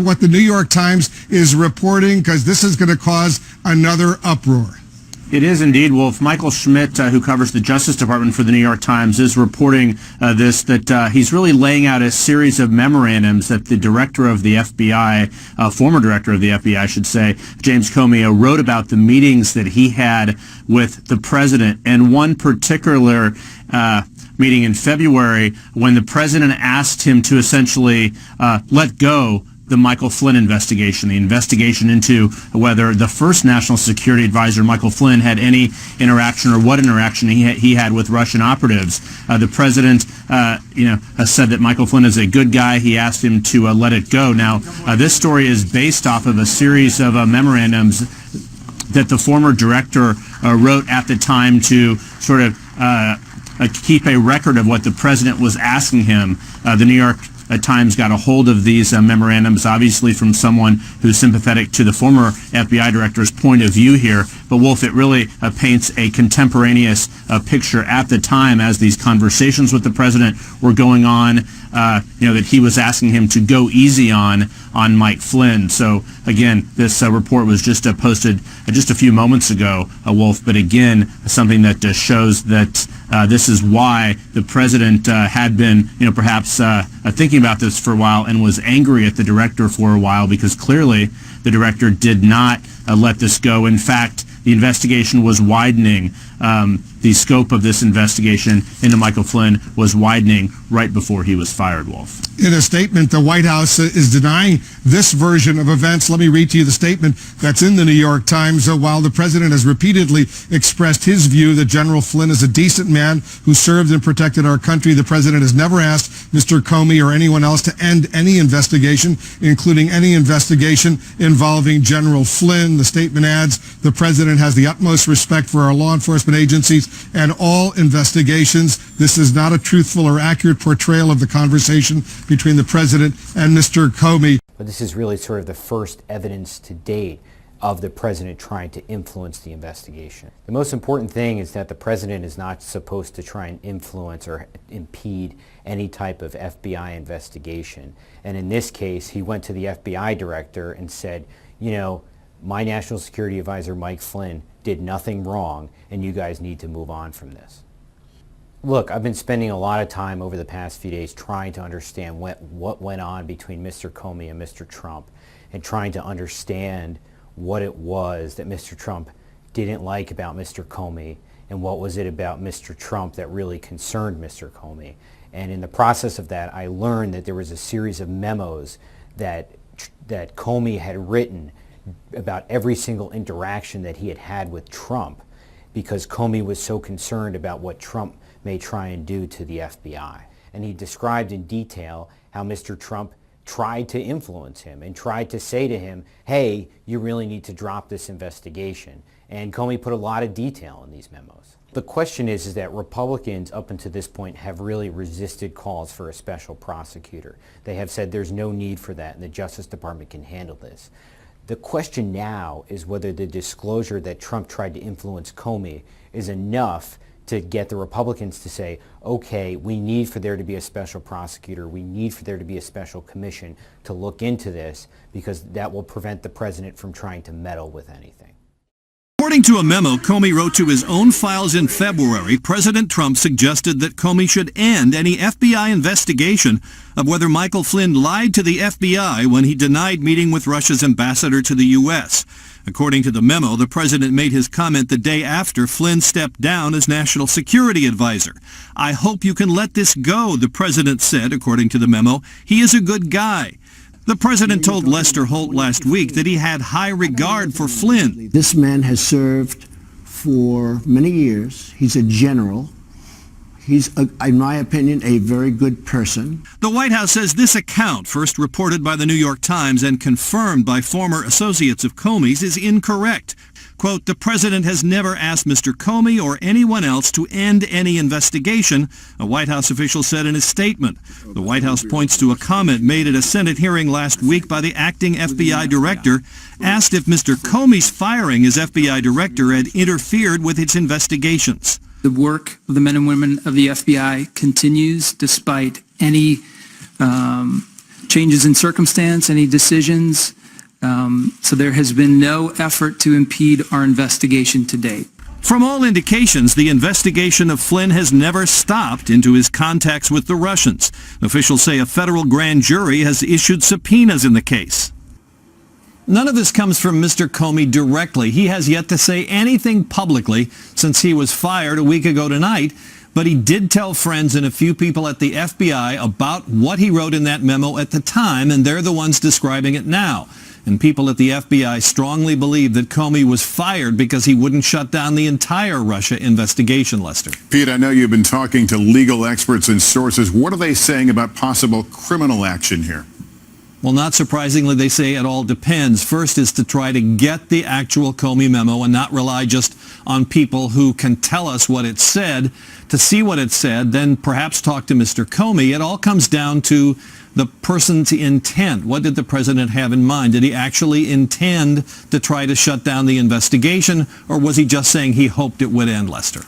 what the New York Times is reporting? Because this is going to cause another uproar. It is indeed, Wolf. Michael Schmidt, who covers the Justice Department for the New York Times, is reporting that he's really laying out a series of memorandums that the director of the FBI, former director of the FBI, I should say, James Comey, wrote about the meetings that he had with the president. And one particular meeting in February when the president asked him to essentially let go the Michael Flynn investigation, the investigation into whether the first National Security Advisor, Michael Flynn, had any interaction or what interaction he had with Russian operatives. The president, said that Michael Flynn is a good guy. He asked him to let it go. Now, this story is based off of a series of memorandums that the former director wrote at the time to sort of keep a record of what the president was asking him. The New York Times got a hold of these memorandums, obviously from someone who's sympathetic to the former FBI director's point of view here. But Wolf, it really paints a contemporaneous picture at the time as these conversations with the president were going on, that he was asking him to go easy on Mike Flynn. So again, this report was just posted just a few moments ago, Wolf, but again, something that shows that this is why the president had been, perhaps thinking about this for a while and was angry at the director for a while, because clearly the director did not let this go. In fact, the investigation was widening. The scope of this investigation into Michael Flynn was widening right before he was fired, Wolf. In a statement, the White House is denying this version of events. Let me read to you the statement that's in the New York Times. While the president has repeatedly expressed his view that General Flynn is a decent man who served and protected our country, the president has never asked Mr. Comey or anyone else to end any investigation, including any investigation involving General Flynn. The statement adds, the president has the utmost respect for our law enforcement agencies and all investigations. This is not a truthful or accurate portrayal of the conversation between the president and Mr. Comey. But this is really sort of the first evidence to date of the president trying to influence the investigation. The most important thing is that the president is not supposed to try and influence or impede any type of FBI investigation. And in this case, he went to the FBI director and said, my National Security Advisor, Mike Flynn, did nothing wrong, and you guys need to move on from this. Look, I've been spending a lot of time over the past few days trying to understand what went on between Mr. Comey and Mr. Trump, and trying to understand what it was that Mr. Trump didn't like about Mr. Comey, and what was it about Mr. Trump that really concerned Mr. Comey. And in the process of that, I learned that there was a series of memos that Comey had written about every single interaction that he had had with Trump, because Comey was so concerned about what Trump may try and do to the FBI. And he described in detail how Mr. Trump tried to influence him and tried to say to him, hey, you really need to drop this investigation. And Comey put a lot of detail in these memos. The question is that Republicans up until this point have really resisted calls for a special prosecutor. They have said there's no need for that and the Justice Department can handle this. The question now is whether the disclosure that Trump tried to influence Comey is enough to get the Republicans to say, okay, we need for there to be a special prosecutor, we need for there to be a special commission to look into this, because that will prevent the president from trying to meddle with anything. According to a memo Comey wrote to his own files in February, President Trump suggested that Comey should end any FBI investigation of whether Michael Flynn lied to the FBI when he denied meeting with Russia's ambassador to the U.S. According to the memo, the president made his comment the day after Flynn stepped down as National Security Advisor. I hope you can let this go, the president said, according to the memo. He is a good guy. The president told Lester Holt last week that he had high regard for Flynn. This man has served for many years. He's a general. He's, in my opinion, a very good person. The White House says this account, first reported by the New York Times and confirmed by former associates of Comey's, is incorrect. Quote, the president has never asked Mr. Comey or anyone else to end any investigation, a White House official said in his statement. The White House points to a comment made at a Senate hearing last week by the acting FBI director, asked if Mr. Comey's firing as FBI director had interfered with its investigations. The work of the men and women of the FBI continues despite any changes in circumstance, any decisions. So there has been no effort to impede our investigation to date. From all indications, the investigation of Flynn has never stopped into his contacts with the Russians. Officials say a federal grand jury has issued subpoenas in the case. None of this comes from Mr. Comey directly. He has yet to say anything publicly since he was fired a week ago tonight, but he did tell friends and a few people at the FBI about what he wrote in that memo at the time, and they're the ones describing it now. And people at the FBI strongly believe that Comey was fired because he wouldn't shut down the entire Russia investigation, Lester. Pete, I know you've been talking to legal experts and sources. What are they saying about possible criminal action here? Well, not surprisingly, they say it all depends. First is to try to get the actual Comey memo and not rely just on people who can tell us what it said. To see what it said, then perhaps talk to Mr. Comey. It all comes down to the person's intent. What did the president have in mind? Did he actually intend to try to shut down the investigation, or was he just saying he hoped it would end, Lester?